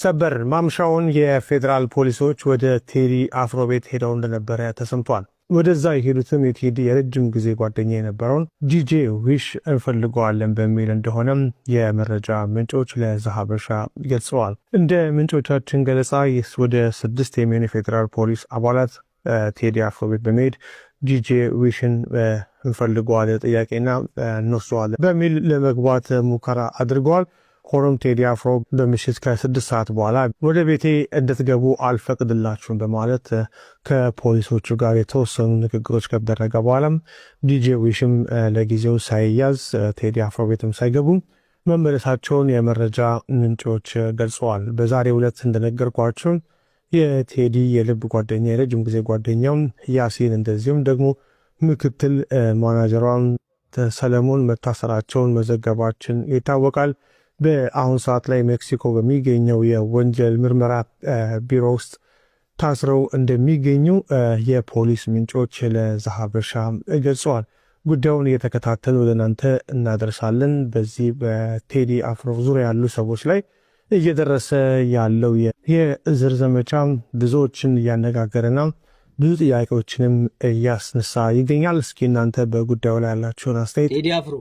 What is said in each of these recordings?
ሰበር ማምሻውን የፌዴራል ፖሊሶች ወደ ቴዲ አፍሮ ቤት ሄደው እንደነበረ ተሰምቷል። ወደዛ የሄዱትም የቴዲ የረጅም ጊዜ ጓደኛ የነበረውን ዲጄ ዊሽ እንፈልገዋለን በሚል እንደሆነም የመረጃ ምንጮች ለዛሀበሻ ገልጸዋል። እንደ ምንጮቻችን ገለጻ ወደ 6 የሚሆኑ የፌዴራል ፖሊስ አባላት ቴዲ አፍሮ ቤት በመሄድ ዲጄ ዊሽን እንፈልገዋለን ጥያቄና እንወስደዋለን በሚል ለመግባት ሙከራ አድርገዋል። ሆኖም ቴዲ አፍሮ በምሽት ከ6 ሰዓት በኋላ ወደ ቤቴ እንድትገቡ አልፈቅድላችሁም በማለት ከፖሊሶቹ ጋር የተወሰኑ ንግግሮች ከተደረገ በኋላም ዲጄ ዊሽም ለጊዜው ሳይያዝ ቴዲ አፍሮ ቤትም ሳይገቡ መመለሳቸውን የመረጃ ምንጮች ገልጸዋል። በዛሬው ዕለት እንደነገርኳቸው የቴዲ የልብ ጓደኛ የረጅም ጊዜ ጓደኛውን ያሲን እንደዚሁም ደግሞ ምክትል ማናጀሯን ሰለሞን መታሰራቸውን መዘገባችን ይታወቃል። በአሁን ሰዓት ላይ ሜክሲኮ በሚገኘው የወንጀል ምርመራ ቢሮ ውስጥ ታስረው እንደሚገኙ የፖሊስ ምንጮች ለዛሀበሻ ገልጸዋል። ጉዳዩን እየተከታተሉ ለእናንተ እናደርሳለን። በዚህ በቴዲ አፍሮ ዙሪያ ያሉ ሰዎች ላይ እየደረሰ ያለው የእስር ዘመቻ ብዙዎችን እያነጋገረና ብዙ ጥያቄዎችንም እያስነሳ ይገኛል። እስኪ እናንተ በጉዳዩ ላይ ያላችሁን አስተያየት። ቴዲ አፍሮ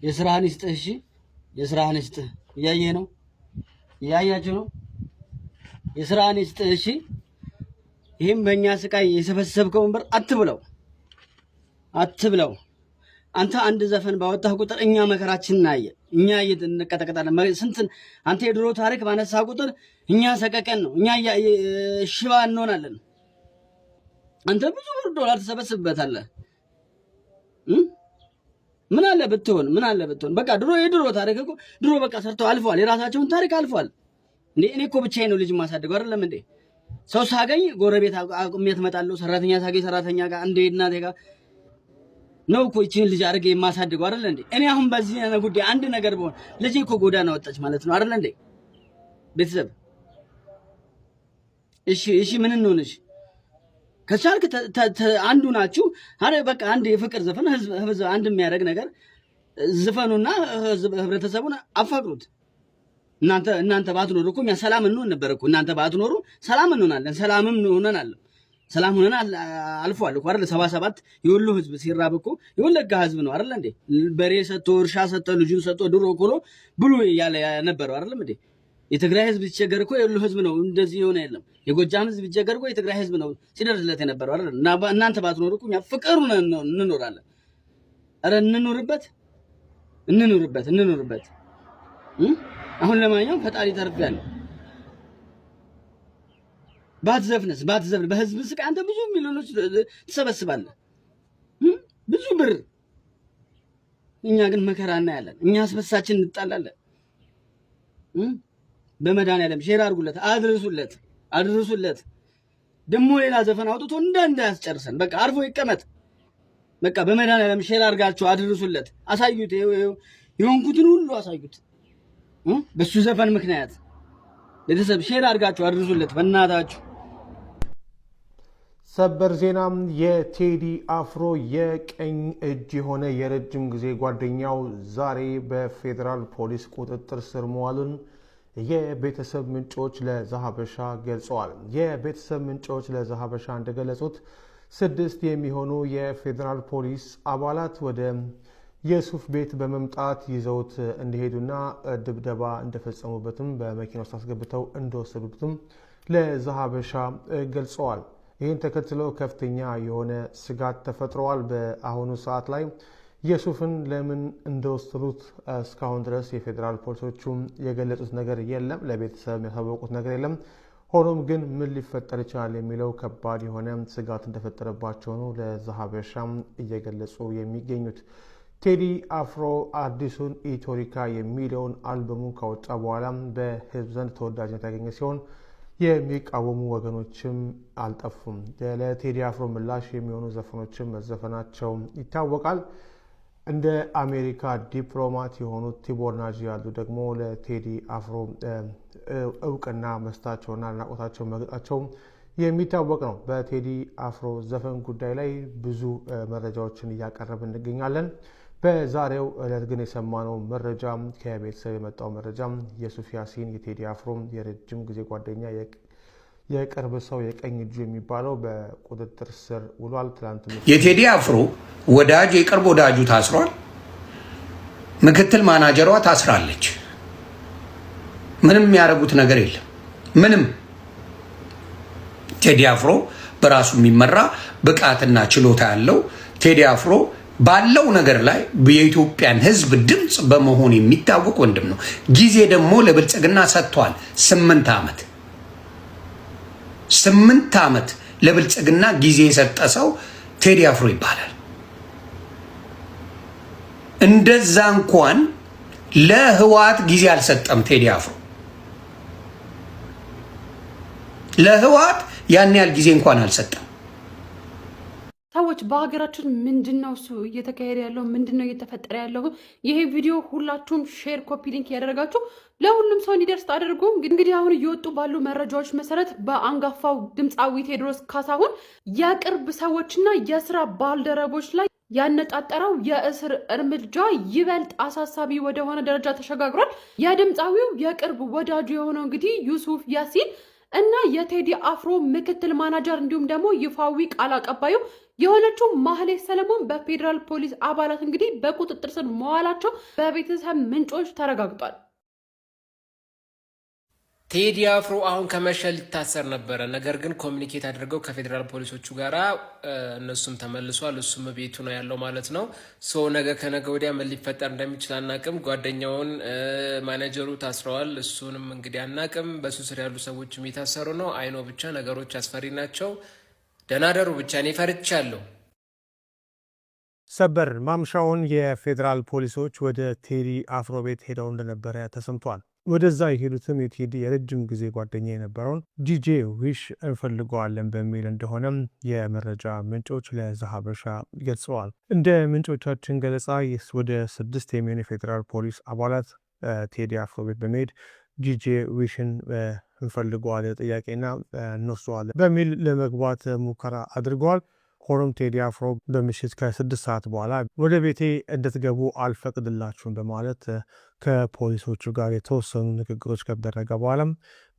የስራህን ይስጥህ። እሺ የስራህን ይስጥህ። እያየህ ነው፣ እያያችሁ ነው። የስራህን ይስጥህ። እሺ ይህም በእኛ ስቃይ የሰበሰብከውን ብር አትብለው። አንተ አንድ ዘፈን ባወጣህ ቁጥር እኛ መከራችንን እናየ፣ እኛ እንቀጠቀጣለን። ስንትን አንተ የድሮ ታሪክ ባነሳ ቁጥር እኛ ሰቀቀን ነው፣ እኛ ሽባ እንሆናለን። አንተ ብዙ ብር ዶላር ትሰበስብበታለህ። ምን አለ ብትሆን በቃ የድሮ ታሪክ እኮ ድሮ በቃ ሰርተው አልፈዋል። የራሳቸውን ታሪክ አልፈዋል። እኔ እኮ ብቻዬን ነው ልጅ ማሳደገው አይደለም እንዴ? ሰው ሳገኝ ጎረቤት አቁሜት እመጣለሁ። ሰራተኛ ሳገኝ ሰራተኛ ጋር እንደ እናቴ ጋር ነው እኮ ይቺን ልጅ አድርጌ የማሳድገው አይደል እንዴ? እኔ አሁን በዚህ ጉዳይ አንድ ነገር ብሆን ልጄ እኮ ጎዳና ወጣች ማለት ነው አይደል እንዴ? ቤተሰብ እሺ ምን እንሆንሽ? ከቻልክ አንዱ ናችሁ። አረ በቃ አንድ የፍቅር ዘፈን ህዝብ አንድ የሚያደርግ ነገር ዘፈኑና ህብረተሰቡን አፋቅሩት። እናንተ ባትኖሩ እኮ እኛ ሰላም እንሆን ነበር እኮ። እናንተ ባትኖሩ ሰላም እንሆናለን። ሰላምም ሆነናል። ሰላም ሆነን አልፏል እኮ አይደል? 77 የወሎ ህዝብ ሲራብ እኮ የወለጋ ህዝብ ነው አይደል እንዴ? በሬ ሰጥቶ እርሻ ሰጥቶ ልጁን ሰጥቶ ድሮ እኮ ብሎ ያለ ነበረው አይደል እንዴ? የትግራይ ህዝብ ሲቸገር እኮ የወሎ ህዝብ ነው እንደዚህ የሆነ የለም። የጎጃም ህዝብ ሲቸገር እኮ የትግራይ ህዝብ ነው ሲደርስለት የነበረው አይደል? እናንተ ባትኖሩ እኮ እኛ ፍቅሩን እንኖራለን። አረ እንኖርበት። አሁን ለማንኛውም ፈጣሪ ተርፌያለሁ። ባትዘፍን በህዝብ ስቃይ አንተ ብዙ ሚሊዮኖች ትሰበስባለህ፣ ብዙ ብር። እኛ ግን መከራ እናያለን። እኛ አስበሳችን እንጣላለን። በመድኃኒዓለም ሼር አድርጉለት፣ አድርሱለት። ደግሞ ሌላ ዘፈን አውጥቶ እንዳያስጨርሰን። በቃ አርፎ ይቀመጥ። በቃ በመድኃኒዓለም ሼር አድርጋችሁ አድርሱለት፣ አሳዩት። የሆንኩትን ሁሉ አሳዩት። በሱ ዘፈን ምክንያት ቤተሰብ ሼር አድርጋችሁ አድርሱለት በእናታችሁ። ሰበር ዜናም የቴዲ አፍሮ የቀኝ እጅ የሆነ የረጅም ጊዜ ጓደኛው ዛሬ በፌዴራል ፖሊስ ቁጥጥር ስር መዋሉን የቤተሰብ ምንጮች ለዛሀበሻ ገልጸዋል። የቤተሰብ ምንጮች ለዛሀበሻ እንደገለጹት 6 የሚሆኑ የፌዴራል ፖሊስ አባላት ወደ የሱፍ ቤት በመምጣት ይዘውት እንደሄዱና ድብደባ እንደፈጸሙበትም በመኪና ውስጥ አስገብተው እንደወሰዱትም ለዛሀበሻ ገልጸዋል። ይህን ተከትሎ ከፍተኛ የሆነ ስጋት ተፈጥረዋል። በአሁኑ ሰዓት ላይ የሱፍን ለምን እንደወሰዱት እስካሁን ድረስ የፌዴራል ፖሊሶቹም የገለጹት ነገር የለም፣ ለቤተሰብ ያሳወቁት ነገር የለም። ሆኖም ግን ምን ሊፈጠር ይችላል የሚለው ከባድ የሆነ ስጋት እንደፈጠረባቸው ነው ለዛሀበሻም እየገለጹ የሚገኙት። ቴዲ አፍሮ አዲሱን ኢትዮሪካ የሚለውን አልበሙን ካወጣ በኋላ በህዝብ ዘንድ ተወዳጅነት ያገኘ ሲሆን የሚቃወሙ ወገኖችም አልጠፉም። ለቴዲ አፍሮ ምላሽ የሚሆኑ ዘፈኖችም መዘፈናቸው ይታወቃል። እንደ አሜሪካ ዲፕሎማት የሆኑት ቲቦር ናጂ ያሉ ደግሞ ለቴዲ አፍሮ እውቅና መስጠታቸውና አድናቆታቸው መግለጻቸው የሚታወቅ ነው። በቴዲ አፍሮ ዘፈን ጉዳይ ላይ ብዙ መረጃዎችን እያቀረብን እንገኛለን። በዛሬው ዕለት ግን የሰማነው መረጃ ከቤተሰብ የመጣው መረጃ የሱፍ ያሲን የቴዲ አፍሮ የረጅም ጊዜ ጓደኛ የቅርብ ሰው የቀኝ እጁ የሚባለው በቁጥጥር ስር ውሏል። ትላንት የቴዲ አፍሮ ወዳጅ የቅርብ ወዳጁ ታስሯል። ምክትል ማናጀሯ ታስራለች። ምንም የሚያደርጉት ነገር የለም። ምንም ቴዲ አፍሮ በራሱ የሚመራ ብቃትና ችሎታ ያለው ቴዲ አፍሮ ባለው ነገር ላይ የኢትዮጵያን ሕዝብ ድምፅ በመሆን የሚታወቅ ወንድም ነው። ጊዜ ደግሞ ለብልጽግና ሰጥቷል። 8 ዓመት ለብልጽግና ጊዜ የሰጠ ሰው ቴዲ አፍሮ ይባላል። እንደዛ እንኳን ለህወሓት ጊዜ አልሰጠም ቴዲ አፍሮ። ለህወሓት ያን ያህል ጊዜ እንኳን አልሰጠም። ሰዎች በሀገራችን ምንድነው እሱ እየተካሄደ ያለው? ምንድነው እየተፈጠረ ያለው? ይሄ ቪዲዮ ሁላችሁም ሼር፣ ኮፒ ሊንክ ያደረጋችሁ ለሁሉም ሰው እንዲደርስ አድርጉ። እንግዲህ አሁን እየወጡ ባሉ መረጃዎች መሰረት በአንጋፋው ድምፃዊ ቴዎድሮስ ካሳሁን የቅርብ ሰዎችና የስራ ባልደረቦች ላይ ያነጣጠረው የእስር እርምጃ ይበልጥ አሳሳቢ ወደሆነ ደረጃ ተሸጋግሯል። የድምፃዊው የቅርብ ወዳጁ የሆነው እንግዲህ ዩሱፍ ያሲን እና የቴዲ አፍሮ ምክትል ማናጀር እንዲሁም ደግሞ ይፋዊ ቃል አቀባዩ የሆነችው ማህሌት ሰለሞን በፌዴራል ፖሊስ አባላት እንግዲህ በቁጥጥር ስር መዋላቸው በቤተሰብ ምንጮች ተረጋግጧል። ቴዲ አፍሮ አሁን ከመሸ ሊታሰር ነበረ። ነገር ግን ኮሚኒኬት አድርገው ከፌዴራል ፖሊሶቹ ጋራ እነሱም ተመልሷል። እሱም ቤቱ ነው ያለው ማለት ነው። ነገ ከነገ ወዲያ ምን ሊፈጠር እንደሚችል አናቅም። ጓደኛውን ማኔጀሩ ታስረዋል። እሱንም እንግዲህ አናቅም። በሱ ስር ያሉ ሰዎችም የታሰሩ ነው። አይኖ ብቻ ነገሮች አስፈሪ ናቸው። ደናደሩ ብቻ እኔ ፈርቻለሁ። ሰበር ማምሻውን የፌዴራል ፖሊሶች ወደ ቴዲ አፍሮ ቤት ሄደው እንደነበረ ተሰምቷል። ወደዛ የሄዱትም የቴዲ የረጅም ጊዜ ጓደኛ የነበረውን ዲጄ ዊሽ እንፈልገዋለን በሚል እንደሆነም የመረጃ ምንጮች ለዛሀበሻ ገልጸዋል። እንደ ምንጮቻችን ገለጻ ወደ 6 የሚሆኑ የፌዴራል ፖሊስ አባላት ቴዲ አፍሮ ቤት በመሄድ ዲጄ ዊሽን እንፈልገዋለን ጥያቄና እንወስደዋለን በሚል ለመግባት ሙከራ አድርገዋል። ሆኖም ቴዲ አፍሮ በምሽት ከ6 ሰዓት በኋላ ወደ ቤቴ እንድትገቡ አልፈቅድላችሁም በማለት ከፖሊሶቹ ጋር የተወሰኑ ንግግሮች ከደረገ በኋላም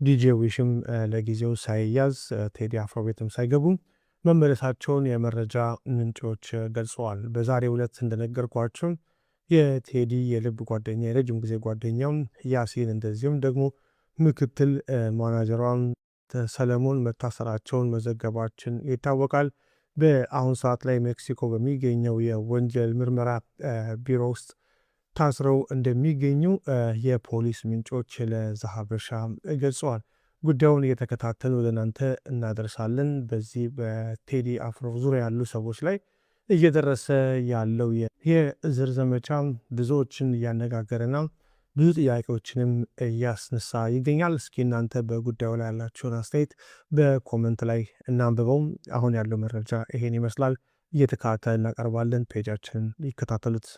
ዲጄ ዊሽም ለጊዜው ሳይያዝ ቴዲ አፍሮ ቤትም ሳይገቡ መመለሳቸውን የመረጃ ምንጮች ገልጸዋል። በዛሬው ዕለት እንደነገርኳቸው የቴዲ የልብ ጓደኛ የረጅም ጊዜ ጓደኛው ያሲን እንደዚሁም ደግሞ ምክትል ማናጀሯን ሰለሞን መታሰራቸውን መዘገባችን ይታወቃል። በአሁን ሰዓት ላይ ሜክሲኮ በሚገኘው የወንጀል ምርመራ ቢሮ ውስጥ ታስረው እንደሚገኙ የፖሊስ ምንጮች ለዛሀበሻ ገልጸዋል። ጉዳዩን እየተከታተሉ ወደ እናንተ እናደርሳለን። በዚህ በቴዲ አፍሮ ዙሪያ ያሉ ሰዎች ላይ እየደረሰ ያለው የእስር ዘመቻ ብዙዎችን እያነጋገረና ብዙ ጥያቄዎችንም እያስነሳ ይገኛል። እስኪ እናንተ በጉዳዩ ላይ ያላችሁን አስተያየት በኮመንት ላይ እናንብበው። አሁን ያለው መረጃ ይሄን ይመስላል። እየተከታተልን እናቀርባለን። ፔጃችንን ይከታተሉት።